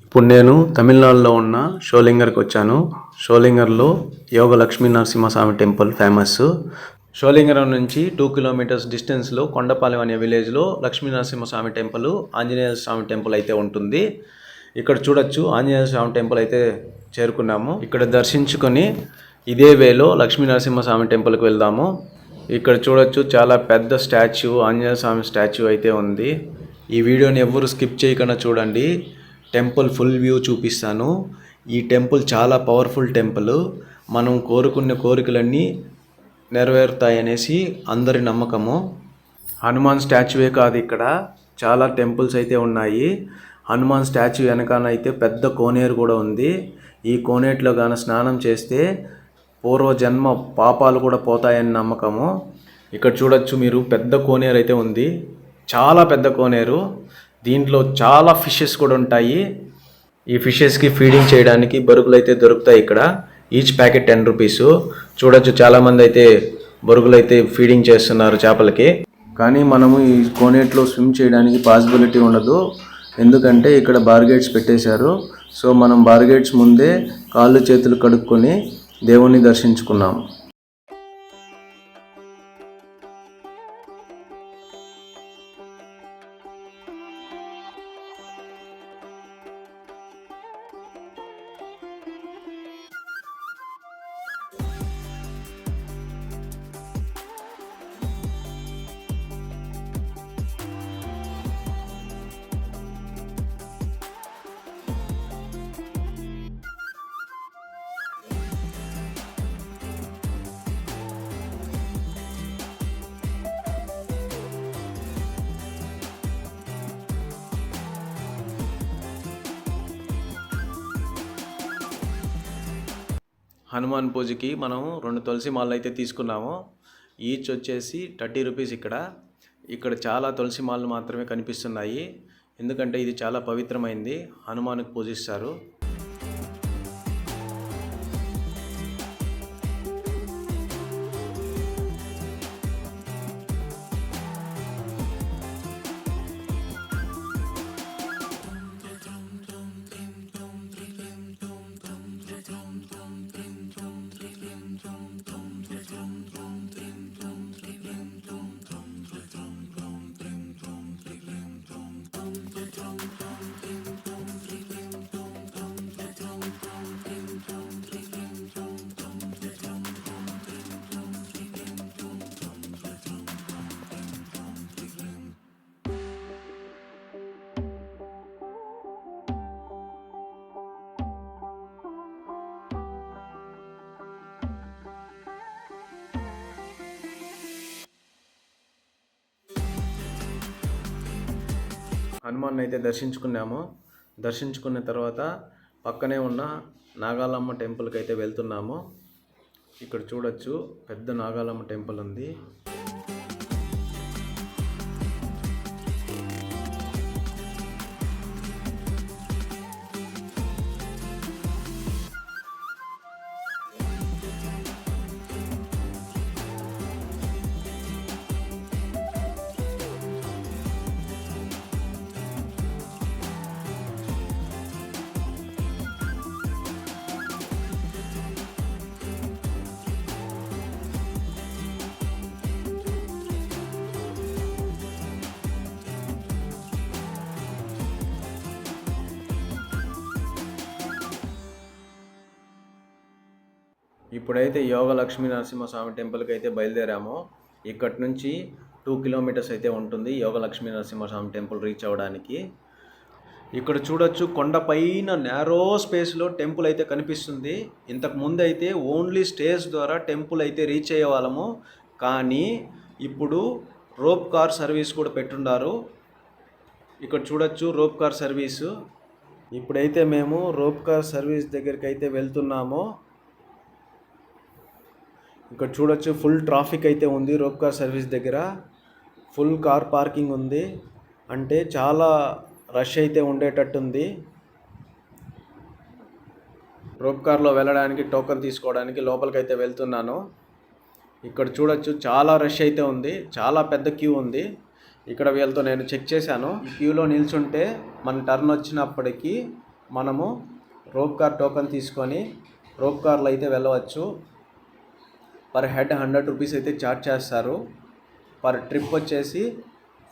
ఇప్పుడు నేను తమిళనాడులో ఉన్న షోలింగర్కి వచ్చాను. షోలింగర్లో యోగ లక్ష్మీ నరసింహస్వామి టెంపుల్ ఫేమస్. షోలింగరం నుంచి 2 కిలోమీటర్స్ డిస్టెన్స్లో కొండపాలెం అనే విలేజ్లో లక్ష్మీ నరసింహస్వామి టెంపుల్, ఆంజనేయ స్వామి టెంపుల్ అయితే ఉంటుంది. ఇక్కడ చూడొచ్చు, ఆంజనేయ స్వామి టెంపుల్ అయితే చేరుకున్నాము. ఇక్కడ దర్శించుకొని ఇదే వేలో లక్ష్మీ నరసింహస్వామి టెంపుల్కి వెళ్దాము. ఇక్కడ చూడొచ్చు, చాలా పెద్ద స్టాచ్యూ, ఆంజనేయ స్వామి స్టాచ్యూ అయితే ఉంది. ఈ వీడియోని ఎవ్వరు స్కిప్ చేయకుండా చూడండి. టెంపుల్ ఫుల్ వ్యూ చూపిస్తాను. ఈ టెంపుల్ చాలా పవర్ఫుల్ టెంపుల్. మనం కోరుకున్న కోరికలన్నీ నెరవేరుతాయనేసి అందరి నమ్మకము. హనుమాన్ స్టాచ్యూవే కాదు, ఇక్కడ చాలా టెంపుల్స్ అయితే ఉన్నాయి. హనుమాన్ స్టాచ్యూ వెనకాల అయితే పెద్ద కోనేరు కూడా ఉంది. ఈ కోనేటిలో గాన స్నానం చేస్తే పూర్వజన్మ పాపాలు కూడా పోతాయని నమ్మకము. ఇక్కడ చూడొచ్చు మీరు, పెద్ద కోనేరు అయితే ఉంది, చాలా పెద్ద కోనేరు. దీంట్లో చాలా ఫిషెస్ కూడా ఉంటాయి. ఈ ఫిషెస్కి ఫీడింగ్ చేయడానికి బొరుగులు అయితే దొరుకుతాయి ఇక్కడ. Each packet 10 rupees. చూడొచ్చు, చాలామంది అయితే బొరుగులు అయితే ఫీడింగ్ చేస్తున్నారు చేపలకి. కానీ మనము ఈ కోనేట్లో స్విమ్ చేయడానికి పాసిబిలిటీ ఉండదు, ఎందుకంటే ఇక్కడ బార్గేట్స్ పెట్టేశారు. సో మనం బార్గేట్స్ ముందే కాళ్ళు చేతులు కడుక్కొని దేవుణ్ణి దర్శించుకున్నాము. హనుమాన్ పూజకి మనం 2 తులసి మాలలు అయితే తీసుకున్నాము. ఈచ్ వచ్చేసి 30 రూపీస్. ఇక్కడ చాలా తులసి మాలలు మాత్రమే కనిపిస్తున్నాయి, ఎందుకంటే ఇది చాలా పవిత్రమైంది, హనుమాన్కి పూజిస్తారు. హనుమాన్ అయితే దర్శించుకున్నాము. దర్శించుకున్న తర్వాత పక్కనే ఉన్న నాగాలమ్మ టెంపుల్కి అయితే వెళ్తున్నాము. ఇక్కడ చూడొచ్చు, పెద్ద నాగాలమ్మ టెంపుల్ ఉంది. ఇప్పుడైతే యోగ లక్ష్మీ నరసింహస్వామి టెంపుల్కి అయితే బయలుదేరాము. ఇక్కడి నుంచి 2 కిలోమీటర్స్ అయితే ఉంటుంది యోగ లక్ష్మీ నరసింహస్వామి టెంపుల్ రీచ్ అవ్వడానికి. ఇక్కడ చూడొచ్చు, కొండపైన నేరో స్పేస్లో టెంపుల్ అయితే కనిపిస్తుంది. ఇంతకు ముందు అయితే ఓన్లీ స్టేజ్ ద్వారా టెంపుల్ అయితే రీచ్ అయ్యే వాళ్ళము, కానీ ఇప్పుడు రోప్ కార్ సర్వీస్ కూడా పెట్టుండారు. ఇక్కడ చూడొచ్చు, రోప్ కార్ సర్వీసు. ఇప్పుడైతే మేము రోప్ కార్ సర్వీస్ దగ్గరికి అయితే వెళ్తున్నాము. ఇక్కడ చూడొచ్చు, ఫుల్ ట్రాఫిక్ అయితే ఉంది రోప్ కార్ సర్వీస్ దగ్గర. ఫుల్ కార్ పార్కింగ్ ఉంది, అంటే చాలా రష్ అయితే ఉండేటట్టుంది. రోప్ కార్లో వెళ్ళడానికి టోకెన్ తీసుకోవడానికి లోపలికి అయితే వెళ్తున్నాను. ఇక్కడ చూడొచ్చు, చాలా రష్ అయితే ఉంది, చాలా పెద్ద క్యూ ఉంది. ఇక్కడ వీళ్ళతో నేను చెక్ చేశాను, ఈ క్యూలో నిల్చుంటే మన టర్న్ వచ్చినప్పటికీ మనము రోప్ కార్ టోకెన్ తీసుకొని రోప్ కార్లో అయితే వెళ్ళవచ్చు. పర్ హెడ్ 100 రూపీస్ అయితే ఛార్జ్ చేస్తారు. పర్ ట్రిప్ వచ్చేసి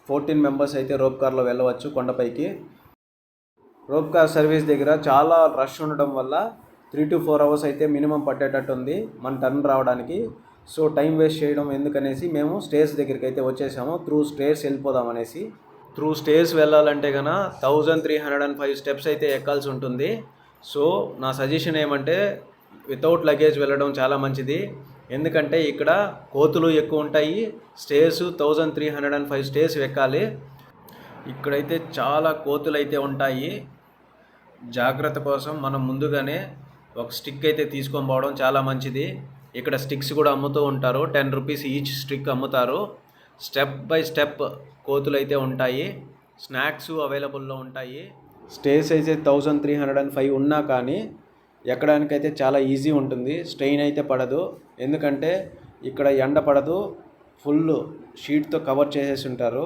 14 మెంబర్స్ అయితే రోప్ కార్లో వెళ్ళవచ్చు కొండపైకి. రోప్ కార్ సర్వీస్ దగ్గర చాలా రష్ ఉండడం వల్ల 3 to 4 అవర్స్ అయితే మినిమం పట్టేటట్టు ఉంది మన టర్న్ రావడానికి. సో టైం వేస్ట్ చేయడం ఎందుకనేసి మేము స్టేర్స్ దగ్గరికి అయితే వచ్చేసాము. త్రూ స్టేర్స్ వెళ్ళిపోదాం అనేసి. త్రూ స్టేర్స్ వెళ్ళాలంటే కన్నా 1305 స్టెప్స్ అయితే ఎక్కాల్సి ఉంటుంది. సో నా సజెషన్ ఏమంటే వితౌట్ లగేజ్ వెళ్ళడం చాలా మంచిది. ఎందుకంటే ఇక్కడ కోతులు ఎక్కువ ఉంటాయి. స్టేర్స్ 1305 స్టేర్స్ ఎక్కాలి. ఇక్కడైతే చాలా కోతులు అయితే ఉంటాయి. జాగ్రత్త కోసం మనం ముందుగానే ఒక స్టిక్ అయితే తీసుకొని పోవడం చాలా మంచిది. ఇక్కడ స్టిక్స్ కూడా అమ్ముతూ ఉంటారు. 10 రూపీస్ ఈచ్ స్టిక్ అమ్ముతారు. స్టెప్ బై స్టెప్ కోతులు అయితే ఉంటాయి. స్నాక్స్ అవైలబుల్లో ఉంటాయి. స్టేస్ అయితే 1305 ఉన్నా కానీ ఎక్కడానికైతే చాలా ఈజీ ఉంటుంది. స్ట్రెయిన్ అయితే పడదు. ఎందుకంటే ఇక్కడ ఎండ పడదు. ఫుల్ షీట్తో కవర్ చేసేసి ఉంటారు.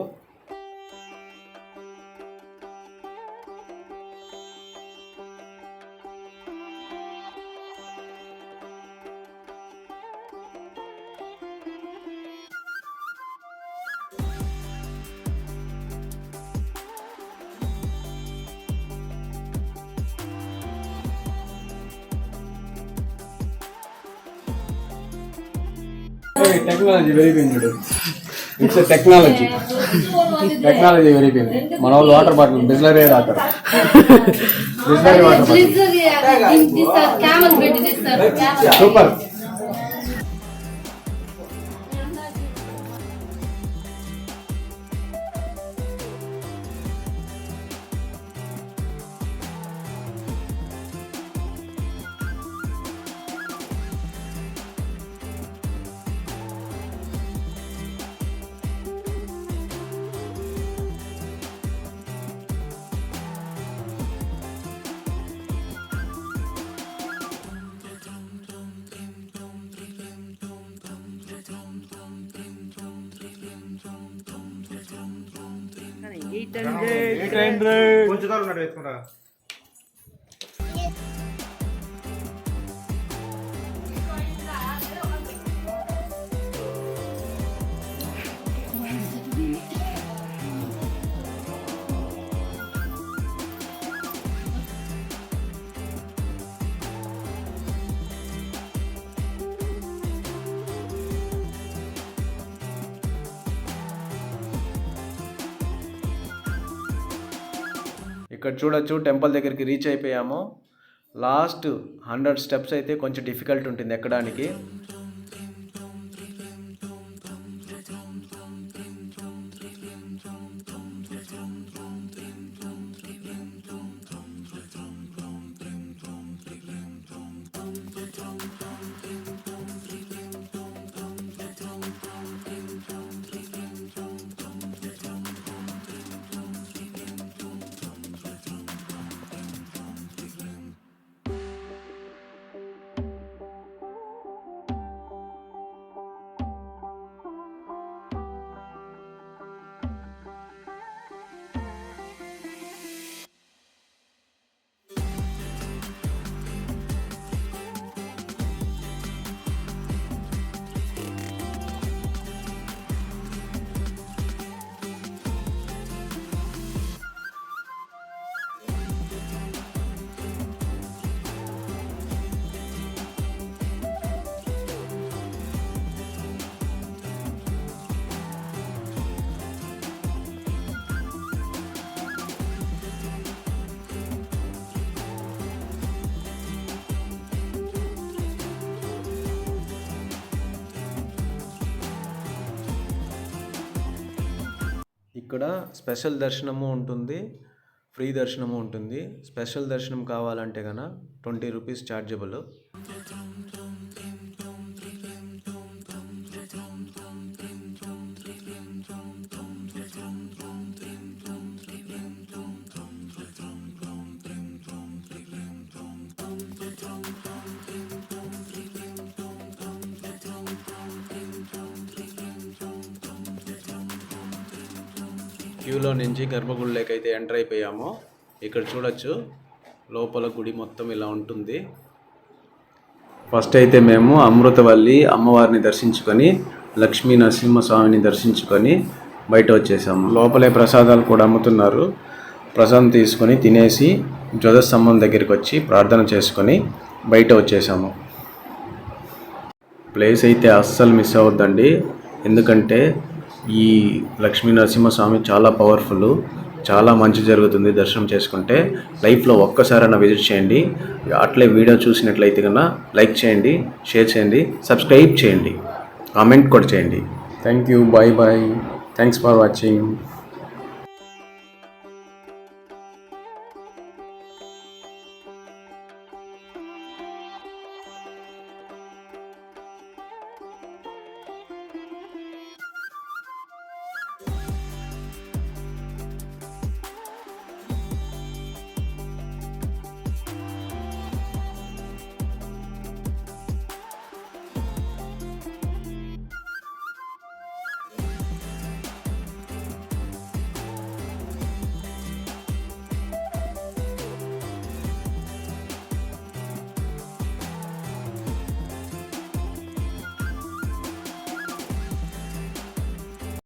టెక్నాలజీ పెరిగిపోయింది. ఇట్స్ టెక్నాలజీ పెరిగిపోయింది. మన వాళ్ళు వాటర్ బాటిల్ బిస్లరీ తాగుతారు. Bisleri water super. ఇక్కడ చూడొచ్చు టెంపుల్ దగ్గరికి రీచ్ అయిపోయాము. లాస్ట్ 100 స్టెప్స్ అయితే కొంచెం డిఫికల్ట్ ఉంటుంది ఎక్కడానికి. ఇక్కడ స్పెషల్ దర్శనము ఉంటుంది, ఫ్రీ దర్శనము ఉంటుంది. స్పెషల్ దర్శనం కావాలంటే కనుక 20 రూపీస్ ఛార్జబుల్. క్యూలో నుంచి గర్భగుడిలోకి అయితే ఎంటర్ అయిపోయాము. ఇక్కడ చూడొచ్చు లోపల గుడి మొత్తం ఇలా ఉంటుంది. ఫస్ట్ అయితే మేము అమృతవల్లి అమ్మవారిని దర్శించుకొని లక్ష్మీ నరసింహస్వామిని దర్శించుకొని బయట వచ్చేసాము. లోపలే ప్రసాదాలు కూడా అమ్ముతున్నారు. ప్రసాదం తీసుకొని తినేసి ధ్వజస్తంభం దగ్గరికి వచ్చి ప్రార్థన చేసుకొని బయట వచ్చేసాము. ప్లేస్ అయితే అస్సలు మిస్ అవ్వద్దండి, ఎందుకంటే ఈ లక్ష్మీ నరసింహస్వామి చాలా పవర్ఫుల్, చాలా మంచి జరుగుతుంది దర్శనం చేసుకుంటే. లైఫ్లో ఒక్కసారైనా విజిట్ చేయండి. అట్లే వీడియో చూసినట్లయితే కన్నా లైక్ చేయండి, షేర్ చేయండి, సబ్స్క్రైబ్ చేయండి, కామెంట్ కూడా చేయండి. Thank you, bye bye, thanks for watching.